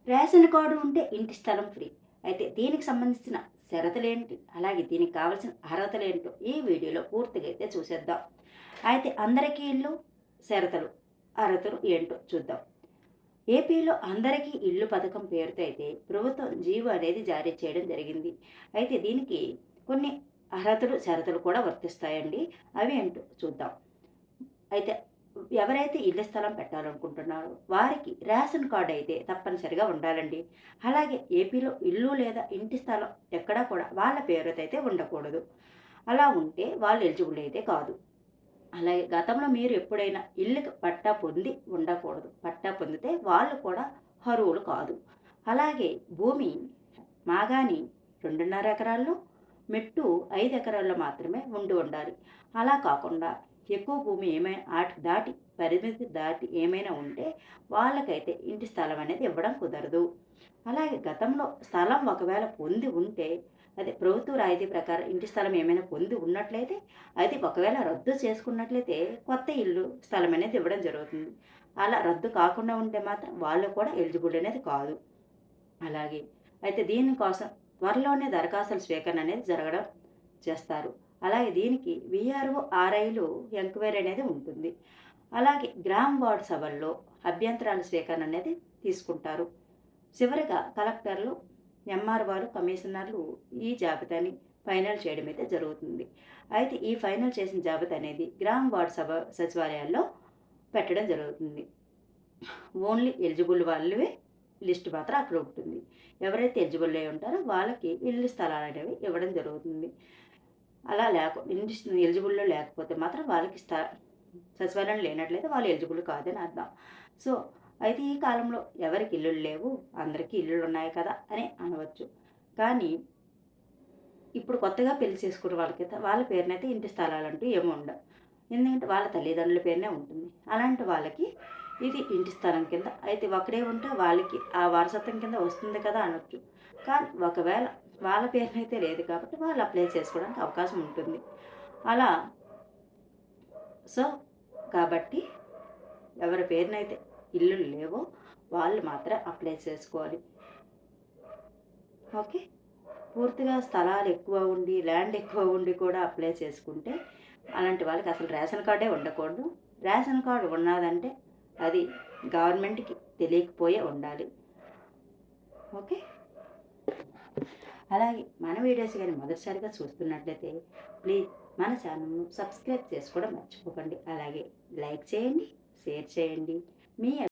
Ration card ఉంటే ఇంటి స్థలం ఫ్రీ. అయితే దీనికి సంబంధించిన షరతులేంటి? అలాగే దీనికి కావాల్సిన అర్హతలేంటో ఈ వీడియోలో పూర్తిగా అయితే చూసేద్దాం. అయితే అందరికీ ఇల్లు, షరతులు, అర్హతలు ఏంటో చూద్దాం. ఏపీలో అందరికీ ఇల్లు పథకం పేరుతో అయితే ప్రభుత్వం జీవో అనేది జారీ చేయడం జరిగింది. అయితే దీనికి కొన్ని అర్హతలు, షరతులు కూడా వర్తిస్తాయండి. అవి ఏంటో చూద్దాం. అయితే ఎవరైతే ఇళ్ల స్థలం పెట్టాలనుకుంటున్నారో వారికి రేషన్ కార్డ్ అయితే తప్పనిసరిగా ఉండాలండి. అలాగే ఏపీలో ఇల్లు లేదా ఇంటి స్థలం ఎక్కడా కూడా వాళ్ళ పేరుతో అయితే ఉండకూడదు. అలా ఉంటే వాళ్ళు ఎలిజిబుల్ అయితే కాదు. అలాగే గతంలో మీరు ఎప్పుడైనా ఇల్లుకి పట్టా పొంది ఉండకూడదు. పట్టా పొందితే వాళ్ళు కూడా అర్హులు కాదు. అలాగే భూమి మాగాని 2.5 ఎకరాల్లో, మెట్టు 5 ఎకరాల్లో మాత్రమే ఉండి ఉండాలి. అలా కాకుండా ఎక్కువ భూమి ఏమైనా దాటి పరిమితి దాటి ఏమైనా ఉంటే వాళ్ళకైతే ఇంటి స్థలం అనేది ఇవ్వడం కుదరదు. అలాగే గతంలో స్థలం ఒకవేళ పొంది ఉంటే అదే ప్రభుత్వ రాయితీ ప్రకారం ఇంటి స్థలం ఏమైనా పొంది ఉన్నట్లయితే అది ఒకవేళ రద్దు చేసుకున్నట్లయితే కొత్త ఇల్లు స్థలం అనేది ఇవ్వడం జరుగుతుంది. అలా రద్దు కాకుండా ఉంటే మాత్రం వాళ్ళు కూడా ఎలిజిబుల్ అనేది కాదు. అలాగే అయితే దీనికోసం త్వరలోనే దరఖాస్తుల స్వీకరణ అనేది జరగడం చేస్తారు. అలాగే దీనికి వీఆర్ఓ, ఆర్ఐలు ఎంక్వైరీ అనేది ఉంటుంది. అలాగే గ్రామ వార్డు సభల్లో అభ్యంతరాల స్వీకరణ అనేది తీసుకుంటారు. చివరిగా కలెక్టర్లు, ఎంఆర్ఓలు, కమిషనర్లు ఈ జాబితాని ఫైనల్ చేయడం అయితే జరుగుతుంది. అయితే ఈ ఫైనల్ చేసిన జాబితా అనేది గ్రామ వార్డు సచివాలయాల్లో పెట్టడం జరుగుతుంది. ఓన్లీ ఎలిజిబుల్ వాళ్ళవే లిస్ట్ మాత్రం అక్కడ ఉంటుంది. ఎవరైతే ఎలిజిబుల్ అయి ఉంటారో వాళ్ళకి ఇల్లు స్థలాలు అనేవి ఇవ్వడం జరుగుతుంది. అలా ఇంటి ఎలిజిబుల్లో లేకపోతే మాత్రం వాళ్ళకి సచివాలయం లేనట్లయితే వాళ్ళు ఎలిజిబుల్ కాదని అర్థం. సో అయితే ఈ కాలంలో ఎవరికి ఇల్లులు లేవు, అందరికీ ఇల్లులు ఉన్నాయి కదా అని అనవచ్చు. కానీ ఇప్పుడు కొత్తగా పెళ్లి చేసుకున్న వాళ్ళకైతే వాళ్ళ పేరునైతే ఇంటి స్థలాలంటూ ఏమి ఉండవు. ఎందుకంటే వాళ్ళ తల్లిదండ్రుల పేరునే ఉంటుంది. అలాంటి వాళ్ళకి ఇది ఇంటి స్థలం కింద అయితే ఒకడే ఉంటే వాళ్ళకి ఆ వారసత్వం కింద వస్తుంది కదా అనొచ్చు. కానీ ఒకవేళ వాళ్ళ పేరునైతే లేదు కాబట్టి వాళ్ళు అప్లై చేసుకోవడానికి అవకాశం ఉంటుంది. అలా సో కాబట్టి ఎవరి పేరునైతే ఇల్లులు లేవో వాళ్ళు మాత్రం అప్లై చేసుకోవాలి. ఓకే. పూర్తిగా స్థలాలు ఎక్కువ ఉండి, ల్యాండ్ ఎక్కువ ఉండి కూడా అప్లై చేసుకుంటే అలాంటి వాళ్ళకి అసలు రేషన్ కార్డే ఉండకూడదు. రేషన్ కార్డు ఉన్నదంటే అది గవర్నమెంట్‌కి తెలియకపోయే ఉండాలి. ఓకే. అలాగే మన వీడియోస్ కానీ మొదటిసారిగా చూస్తున్నట్లయితే ప్లీజ్ మన ఛానల్‌ను సబ్స్క్రైబ్ చేసుకోవడం మర్చిపోకండి. అలాగే లైక్ చేయండి, షేర్ చేయండి. మీ